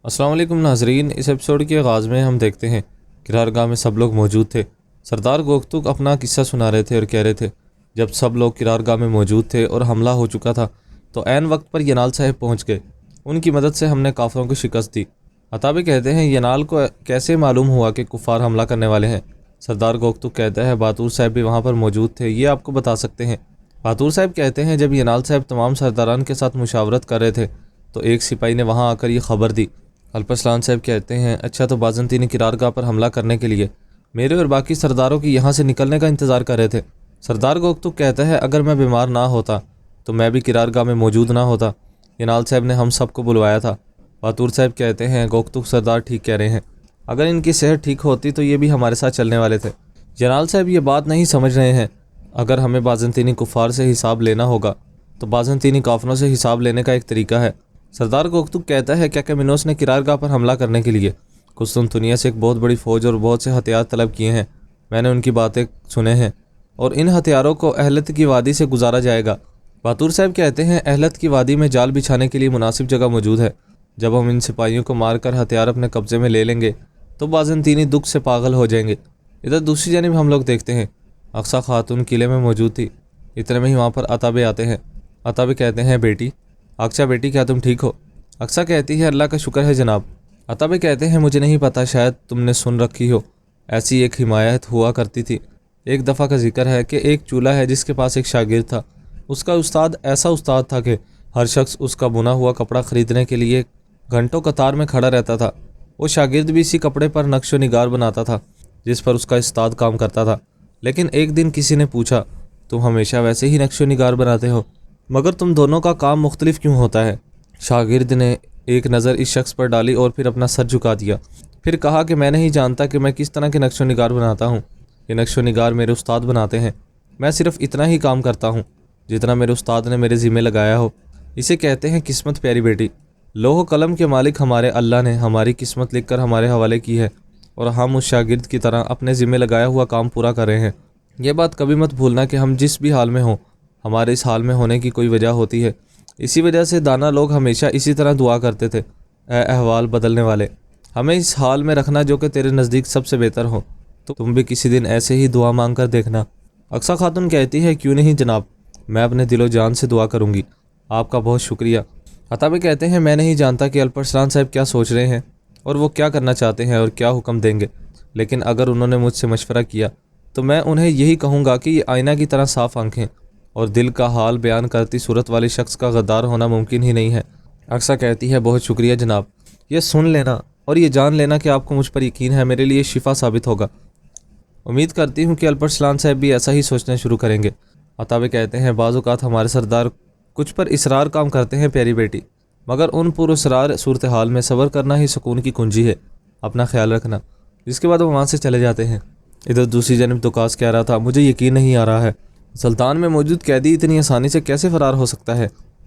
السلام علیکم ناظرین، اس ایپیسوڈ کے آغاز میں ہم دیکھتے ہیں کرارگاہ میں سب لوگ موجود تھے۔ سردار گوکتک اپنا قصہ سنا رہے تھے اور کہہ رہے تھے جب سب لوگ کرارگاہ میں موجود تھے اور حملہ ہو چکا تھا تو عین وقت پر ینال صاحب پہنچ گئے۔ ان کی مدد سے ہم نے کافروں کو شکست دی۔ عطابے کہتے ہیں ینال کو کیسے معلوم ہوا کہ کفار حملہ کرنے والے ہیں؟ سردار گوکتک کہتا ہے باتور صاحب بھی وہاں پر موجود تھے، یہ آپ کو بتا سکتے ہیں۔ باتور صاحب کہتے ہیں جب ینال صاحب تمام سرداران کے ساتھ مشاورت کر رہے تھے تو ایک سپاہی نے وہاں آ کر یہ خبر دی۔ الپرسلان صاحب کہتے ہیں اچھا، تو بازنطینی کرارگاہ پر حملہ کرنے کے لیے میرے اور باقی سرداروں کی یہاں سے نکلنے کا انتظار کر رہے تھے۔ سردار گوکتک کہتا ہے اگر میں بیمار نہ ہوتا تو میں بھی کرارگاہ میں موجود نہ ہوتا، ینال صاحب نے ہم سب کو بلوایا تھا۔ باتور صاحب کہتے ہیں گوکتک سردار ٹھیک کہہ رہے ہیں، اگر ان کی صحت ٹھیک ہوتی تو یہ بھی ہمارے ساتھ چلنے والے تھے۔ ینال صاحب یہ بات نہیں سمجھ رہے ہیں، اگر ہمیں بازنطینی کفار سے حساب لینا ہوگا تو بازنطینی کافروں سے حساب لینے کا ایک طریقہ ہے۔ سردار گوکتک کہتا ہے کیکامینوس نے کرارگاہ پر حملہ کرنے کے لیے قسطنطنیہ سے ایک بہت بڑی فوج اور بہت سے ہتھیار طلب کیے ہیں۔ میں نے ان کی باتیں سنے ہیں اور ان ہتھیاروں کو اہلت کی وادی سے گزارا جائے گا۔ باتور صاحب کہتے ہیں اہلت کی وادی میں جال بچھانے کے لیے مناسب جگہ موجود ہے۔ جب ہم ان سپاہیوں کو مار کر ہتھیار اپنے قبضے میں لے لیں گے تو بازنطینی دکھ سے پاگل ہو جائیں گے۔ ادھر دوسری جانب ہم لوگ دیکھتے ہیں اقصیٰ خاتون قلعے میں موجود تھی۔ اتنے میں ہی وہاں پر عطابے آتے ہیں۔ عطابے کہتے ہیں بیٹی اقصیٰ، بیٹی کیا تم ٹھیک ہو؟ اقصیٰ کہتی ہے اللہ کا شکر ہے جناب۔ عطابے کہتے ہیں مجھے نہیں پتا، شاید تم نے سن رکھی ہو، ایسی ایک حمایت ہوا کرتی تھی۔ ایک دفعہ کا ذکر ہے کہ ایک چولہا ہے جس کے پاس ایک شاگرد تھا۔ اس کا استاد ایسا استاد تھا کہ ہر شخص اس کا بنا ہوا کپڑا خریدنے کے لیے گھنٹوں قطار میں کھڑا رہتا تھا۔ وہ شاگرد بھی اسی کپڑے پر نقش و نگار بناتا تھا جس پر اس کا استاد کام کرتا تھا۔ لیکن ایک دن کسی نے پوچھا تم ہمیشہ ویسے ہی نقش و نگار بناتے ہو، مگر تم دونوں کا کام مختلف کیوں ہوتا ہے؟ شاگرد نے ایک نظر اس شخص پر ڈالی اور پھر اپنا سر جھکا دیا، پھر کہا کہ میں نہیں جانتا کہ میں کس طرح کے نقش و نگار بناتا ہوں۔ یہ نقش و نگار میرے استاد بناتے ہیں، میں صرف اتنا ہی کام کرتا ہوں جتنا میرے استاد نے میرے ذمہ لگایا ہو۔ اسے کہتے ہیں قسمت پیاری بیٹی۔ لوح و قلم کے مالک ہمارے اللہ نے ہماری قسمت لکھ کر ہمارے حوالے کی ہے اور ہم اس شاگرد کی طرح اپنے ذمہ لگایا ہوا کام پورا کر رہے ہیں۔ یہ بات کبھی مت بھولنا کہ ہم جس بھی حال میں ہوں، ہمارے اس حال میں ہونے کی کوئی وجہ ہوتی ہے۔ اسی وجہ سے دانا لوگ ہمیشہ اسی طرح دعا کرتے تھے، اے احوال بدلنے والے، ہمیں اس حال میں رکھنا جو کہ تیرے نزدیک سب سے بہتر ہو۔ تو تم بھی کسی دن ایسے ہی دعا مانگ کر دیکھنا۔ اقصیٰ خاتون کہتی ہے کیوں نہیں جناب، میں اپنے دل و جان سے دعا کروں گی، آپ کا بہت شکریہ۔ عطابے کہتے ہیں میں نہیں جانتا کہ الپرسلان صاحب کیا سوچ رہے ہیں اور وہ کیا کرنا چاہتے ہیں اور کیا حکم دیں گے، لیکن اگر انہوں نے مجھ سے مشورہ کیا تو میں انہیں یہی کہوں گا کہ یہ آئینہ کی طرح صاف آنکھیں اور دل کا حال بیان کرتی صورت والے شخص کا غدار ہونا ممکن ہی نہیں ہے۔ اقصیٰ کہتی ہے بہت شکریہ جناب، یہ سن لینا اور یہ جان لینا کہ آپ کو مجھ پر یقین ہے میرے لیے شفا ثابت ہوگا۔ امید کرتی ہوں کہ الپرسلان صاحب بھی ایسا ہی سوچنا شروع کریں گے۔ عطابے کہتے ہیں بعض اوقات ہمارے سردار کچھ پر اصرار کام کرتے ہیں پیاری بیٹی، مگر ان پر اصرار صورتحال میں صبر کرنا ہی سکون کی کنجی ہے، اپنا خیال رکھنا۔ جس کے بعد وہ وہاں سے چلے جاتے ہیں۔ ادھر دوسری جانب دوکاس کہہ رہا تھا مجھے یقین نہیں آ رہا ہے، سلطان میں موجود قیدی اتنی آسانی سے کیسے فرار ہو سکتا ہے؟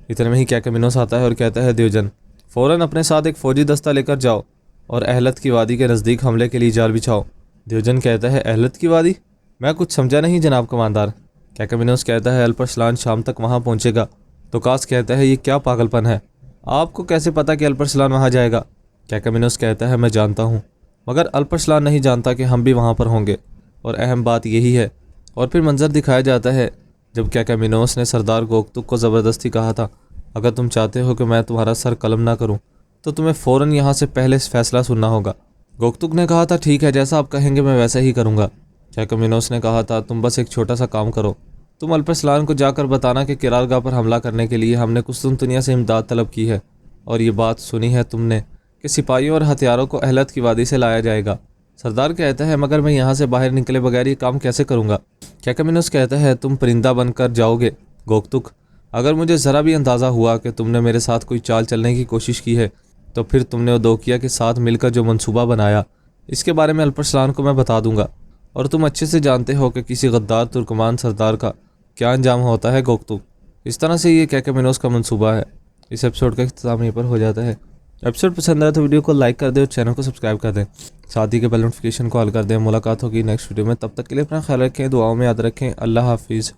اتنے میں ہی کیکامینوس آتا ہے اور کہتا ہے دیوجن فوراً اپنے ساتھ ایک فوجی دستہ لے کر جاؤ اور اہلت کی وادی کے نزدیک حملے کے لیے جال بچھاؤ۔ دیوجن کہتا ہے اہلت کی وادی؟ میں کچھ سمجھا نہیں جناب کماندار۔ کیکامینوس کہتا ہے الپرسلان شام تک وہاں پہنچے گا۔ دوکاس کہتا ہے یہ کیا پاگل پن ہے، آپ کو کیسے پتا کہ الپرسلان وہاں جائے گا؟ کیکامینوس کہتا ہے میں جانتا ہوں، مگر الپرسلان نہیں جانتا کہ ہم بھی وہاں پر ہوں گے، اور اہم بات یہی ہے۔ اور پھر منظر دکھایا جاتا ہے جب کیکامینوس نے سردار گوکتک کو زبردستی کہا تھا اگر تم چاہتے ہو کہ میں تمہارا سر قلم نہ کروں تو تمہیں فوراً یہاں سے پہلے فیصلہ سننا ہوگا۔ گوکتک نے کہا تھا ٹھیک ہے، جیسا آپ کہیں گے میں ویسا ہی کروں گا۔ کیکامینوس نے کہا تھا تم بس ایک چھوٹا سا کام کرو، تم الپرسلان کو جا کر بتانا کہ کرارگاہ پر حملہ کرنے کے لیے ہم نے قسطنطنیہ سے امداد طلب کی ہے، اور یہ بات سنی ہے تم نے کہ سپاہیوں اور ہتھیاروں کو اہلت کی وادی سے لایا جائے گا۔ سردار کہتا ہے مگر میں یہاں سے باہر نکلے بغیر یہ کام کیسے کروں گا؟ کیکامینوس کہتا ہے تم پرندہ بن کر جاؤ گے گوکتک، اگر مجھے ذرا بھی اندازہ ہوا کہ تم نے میرے ساتھ کوئی چال چلنے کی کوشش کی ہے تو پھر تم نے اودوکیا کے ساتھ مل کر جو منصوبہ بنایا اس کے بارے میں الپرسلان کو میں بتا دوں گا، اور تم اچھے سے جانتے ہو کہ کسی غدار ترکمان سردار کا کیا انجام ہوتا ہے گوکتک۔ اس طرح سے یہ کیکامینوس کا منصوبہ ہے۔ اس ایپیسوڈ کا اختتام یہیں پر ہو جاتا ہے۔ ایپیسوڈ پسند آئے تو ویڈیو کو لائک کر دیں اور چینل کو سبسکرائب کر دیں، ساتھ ہی کے بیل نوٹیفیکیشن کو آل کر دیں۔ ملاقات ہوگی نیکسٹ ویڈیو میں، تب تک کے لیے اپنا خیال رکھیں، دعاؤں میں یاد رکھیں۔ اللہ حافظ۔